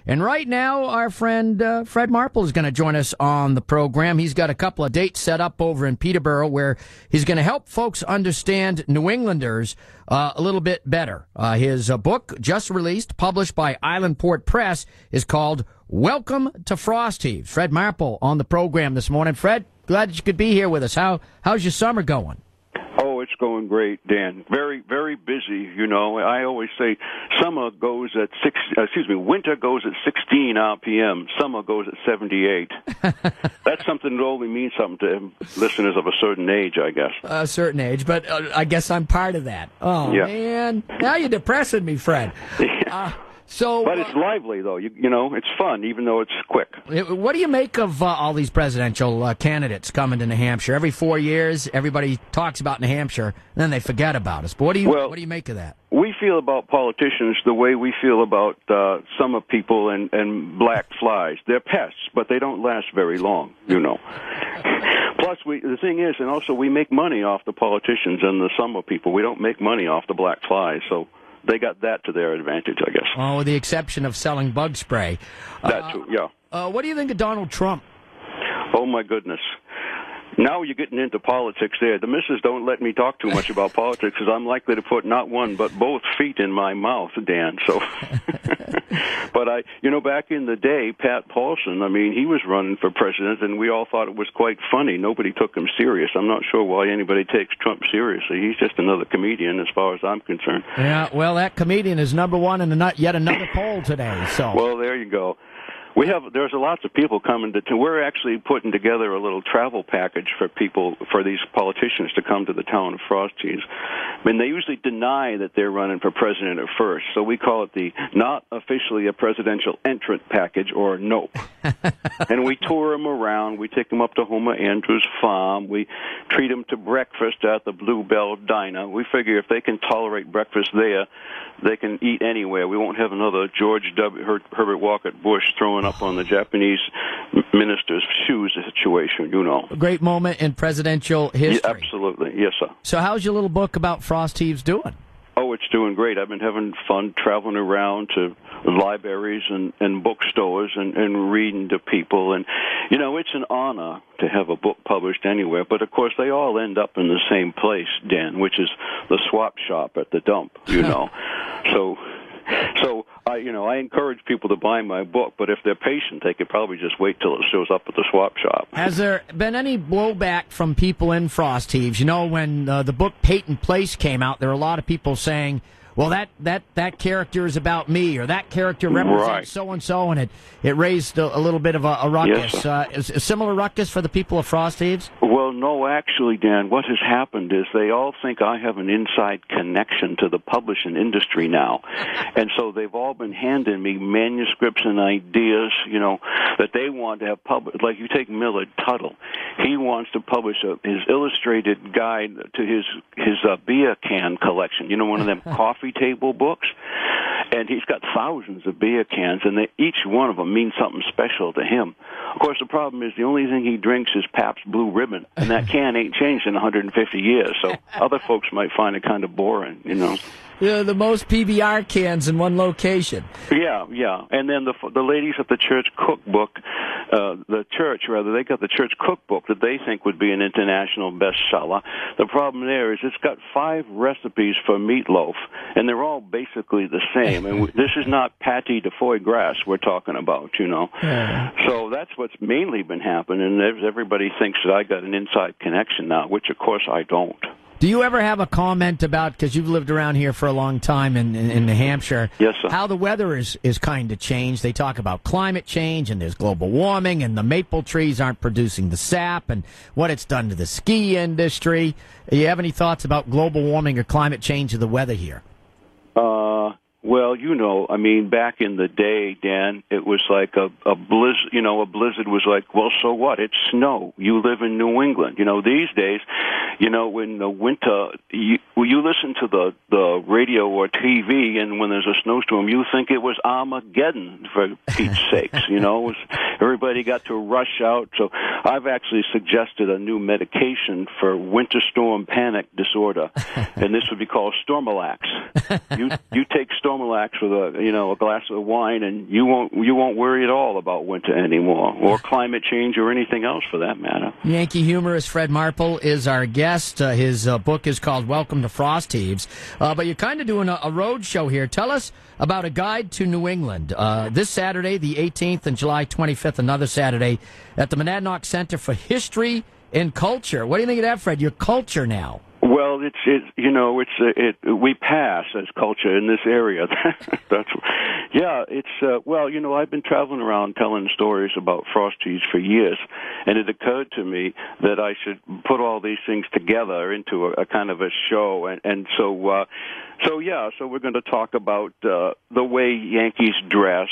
And right now, our friend Fred Marple is going to join us on the program. He's got a couple of dates set up over in Peterborough where he's going to help folks understand New Englanders a little bit better. His book, just released, published by Islandport Press, is called Welcome to Frost Heaves. Fred Marple on the program this morning. Fred, glad that you could be here with us. How's your summer going? Oh, it's going great, Dan. Very, very busy. You know, I always say winter goes at 16 RPM. Summer goes at 78. That's something that only means something to listeners of a certain age, I guess. A certain age, but I guess I'm part of that. Oh, yeah. Man. Now you're depressing me, Fred. But it's lively, though. You know, it's fun, even though it's quick. What do you make of all these presidential candidates coming to New Hampshire? Every 4 years, everybody talks about New Hampshire, and then they forget about us. But what do you make of that? We feel about politicians the way we feel about summer people and black flies. They're pests, but they don't last very long, you know. Plus, the thing is, and also we make money off the politicians and the summer people. We don't make money off the black flies, so they got that to their advantage, I guess. Oh, with the exception of selling bug spray. That too, yeah. What do you think of Donald Trump? Oh, my goodness. Now you're getting into politics there. The missus don't let me talk too much about politics because I'm likely to put not one but both feet in my mouth, Dan. So, but back in the day, Pat Paulson, I mean, he was running for president, and we all thought it was quite funny. Nobody took him serious. I'm not sure why anybody takes Trump seriously. He's just another comedian, as far as I'm concerned. Yeah, well, that comedian is number one in yet another poll today. So, well, there you go. There's lots of people coming to. We're actually putting together a little travel package for these politicians to come to the town of Frost Heaves. I mean, they usually deny that they're running for president at first, so we call it the not officially a presidential entrant package, or NOPE. And we tour them around. We take them up to Homer Andrews' farm. We treat them to breakfast at the Bluebell Diner. We figure if they can tolerate breakfast there, they can eat anywhere. We won't have another Herbert Walker Bush throwing up on the Japanese minister's shoes situation, you know. A great moment in presidential history. Yeah, absolutely. Yes, sir. So how's your little book about Frost Heaves doing? Oh, it's doing great. I've been having fun traveling around to libraries and bookstores and reading to people. And, you know, it's an honor to have a book published anywhere. But, of course, they all end up in the same place, Dan, which is the swap shop at the dump, you know. So I encourage people to buy my book, but if they're patient, they could probably just wait till it shows up at the swap shop. Has there been any blowback from people in Frost Heaves? You know, when the book Peyton Place came out, there were a lot of people saying, well, that character is about me, or that character represents so-and-so, and it raised a little bit of a ruckus. Yes, a similar ruckus for the people of Frost Heaves? Well, no, actually, Dan, what has happened is they all think I have an inside connection to the publishing industry now. And so they've all been handing me manuscripts and ideas, you know, that they want to have published. Like you take Millard Tuttle. He wants to publish his illustrated guide to his beer can collection, you know, one of them coffee table books. And he's got thousands of beer cans, and each one of them means something special to him. Of course, the problem is the only thing he drinks is Pabst Blue Ribbon, and that can ain't changed in 150 years, so other folks might find it kind of boring, you know. Yeah, the most PBR cans in one location. Yeah. And then the ladies at the church cookbook, they got the church cookbook that they think would be an international bestseller. The problem there is it's got 5 recipes for meatloaf, and they're all basically the same. And this is not pâté de foie gras we're talking about, you know. Yeah. So that's what's mainly been happening. Everybody thinks that I got an inside connection now, which, of course, I don't. Do you ever have a comment about, because you've lived around here for a long time in New Hampshire, yes, sir, how the weather is kind of changed? They talk about climate change, and there's global warming, and the maple trees aren't producing the sap, and what it's done to the ski industry. Do you have any thoughts about global warming or climate change of the weather here? Well, you know, I mean, back in the day, Dan, it was like a blizzard. You know, a blizzard was like, well, so what? It's snow. You live in New England. You know, these days, you know, in the winter, you listen to the radio or TV, and when there's a snowstorm, you think it was Armageddon, for Pete's sakes. You know, everybody got to rush out. So I've actually suggested a new medication for winter storm panic disorder, and this would be called Stormalax. You take Stormalax with a glass of wine, and you won't worry at all about winter anymore, or climate change, or anything else for that matter. Yankee humorist Fred Marple is our guest. His book is called Welcome to Frost Heaves. But you're kind of doing a road show here. Tell us about a guide to New England. This Saturday, the 18th, and July 25th, another Saturday, at the Monadnock Center for History and Culture. What do you think of that, Fred? Your culture now. Well, we pass as culture in this area. I've been traveling around telling stories about Frost Heaves for years, and it occurred to me that I should put all these things together into a kind of a show, so we're going to talk about the way Yankees dress.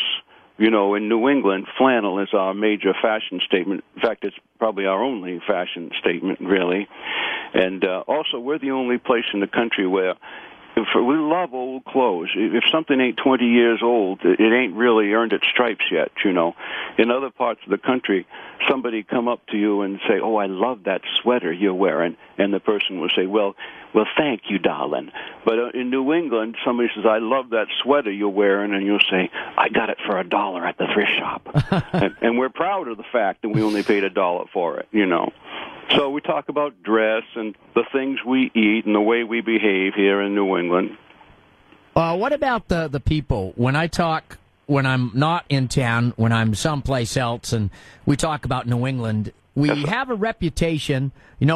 In New England, flannel is our major fashion statement. In fact, it's probably our only fashion statement, really. And also, we're the only place in the country where we love old clothes. If something ain't 20 years old, it ain't really earned its stripes yet, In other parts of the country, somebody come up to you and say, "Oh, I love that sweater you're wearing," and the person will say, "Well, thank you, darling." But in New England, somebody says, "I love that sweater you're wearing," and you'll say, "I got it for $1 at the thrift shop." and we're proud of the fact that we only paid $1 for it, So we talk about dress and the things we eat and the way we behave here in New England. What about the people? When I'm not in town, when I'm someplace else, and we talk about New England, we have a reputation, you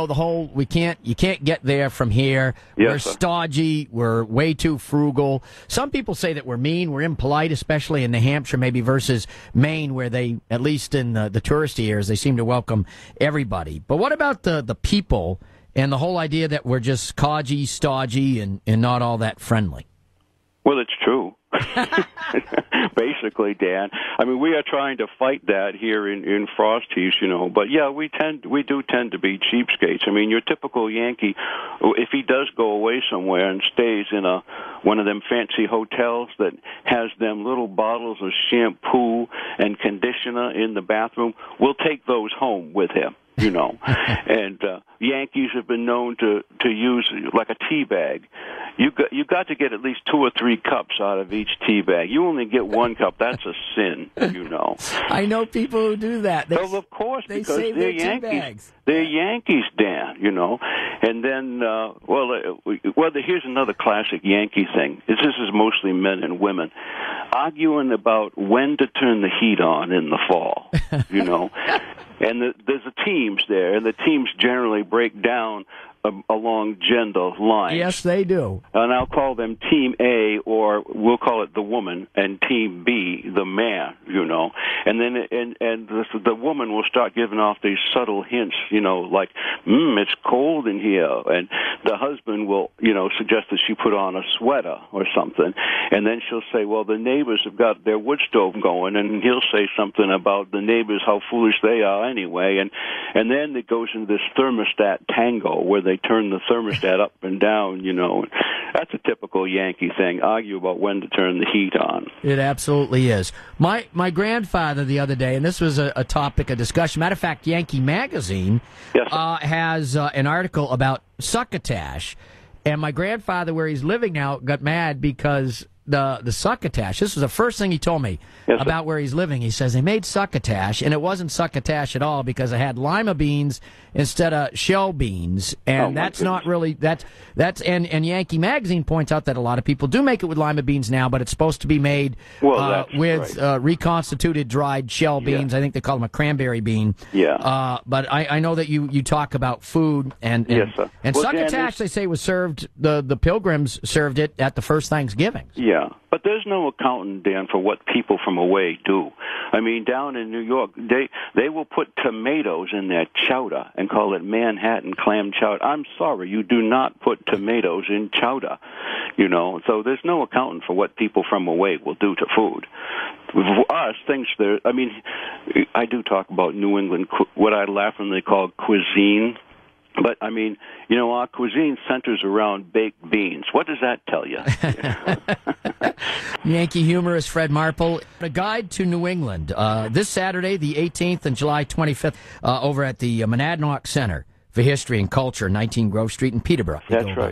can't get there from here. We're stodgy. We're way too frugal. Some people say that we're mean, we're impolite, especially in New Hampshire, maybe versus Maine, where they, at least in the touristy areas, they seem to welcome everybody. But what about the people and the whole idea that we're just codgy, stodgy, and not all that friendly? Well, it's true. Basically, Dan. I mean, we are trying to fight that here in Frost Heaves, But yeah, we do tend to be cheapskates. I mean, your typical Yankee, if he does go away somewhere and stays in one of them fancy hotels that has them little bottles of shampoo and conditioner in the bathroom, we'll take those home with him. And Yankees have been known to use like a tea bag. You got to get at least 2 or 3 cups out of each tea bag. You only get 1 cup. That's a sin, I know people who do that. Well, of course, because they're Yankees. Tea bags. They're Yankees, Dan. And then, here's another classic Yankee thing. This is mostly men and women arguing about when to turn the heat on in the fall. And there's the teams there, and the teams generally break down along gender lines. Yes, they do. And I'll call them Team A, or we'll call it the woman, and Team B, the man, And then the woman will start giving off these subtle hints, like, it's cold in here. And the husband will, suggest that she put on a sweater or something. And then she'll say, well, the neighbors have got their wood stove going, and he'll say something about the neighbors, how foolish they are anyway. And then it goes into this thermostat tango where they turn the thermostat up and down, That's a typical Yankee thing, argue about when to turn the heat on. It absolutely is. My grandfather the other day, and this was a topic of discussion, matter of fact, Yankee Magazine has an article about succotash, and my grandfather, where he's living now, got mad because the succotash, this was the first thing he told me about where he's living. He says they made succotash, and it wasn't succotash at all because it had lima beans instead of shell beans, and that's not really and Yankee Magazine points out that a lot of people do make it with lima beans now, but it's supposed to be made with reconstituted dried shell beans. I think they call them a cranberry bean. But I know that you talk about food and succotash, they say, was served, the Pilgrims served it at the first Thanksgiving. Yeah, but there's no accounting, Dan, for what people from away do. I mean, down in New York, they will put tomatoes in their chowder and call it Manhattan clam chowder. I'm sorry, you do not put tomatoes in chowder, So there's no accounting for what people from away will do to food. For us, I do talk about New England, what I laughingly call cuisine. But, our cuisine centers around baked beans. What does that tell you? Yankee humorist Fred Marple. A guide to New England this Saturday, the 18th and July 25th, over at the Monadnock Center for History and Culture, 19 Grove Street in Peterborough. That's right.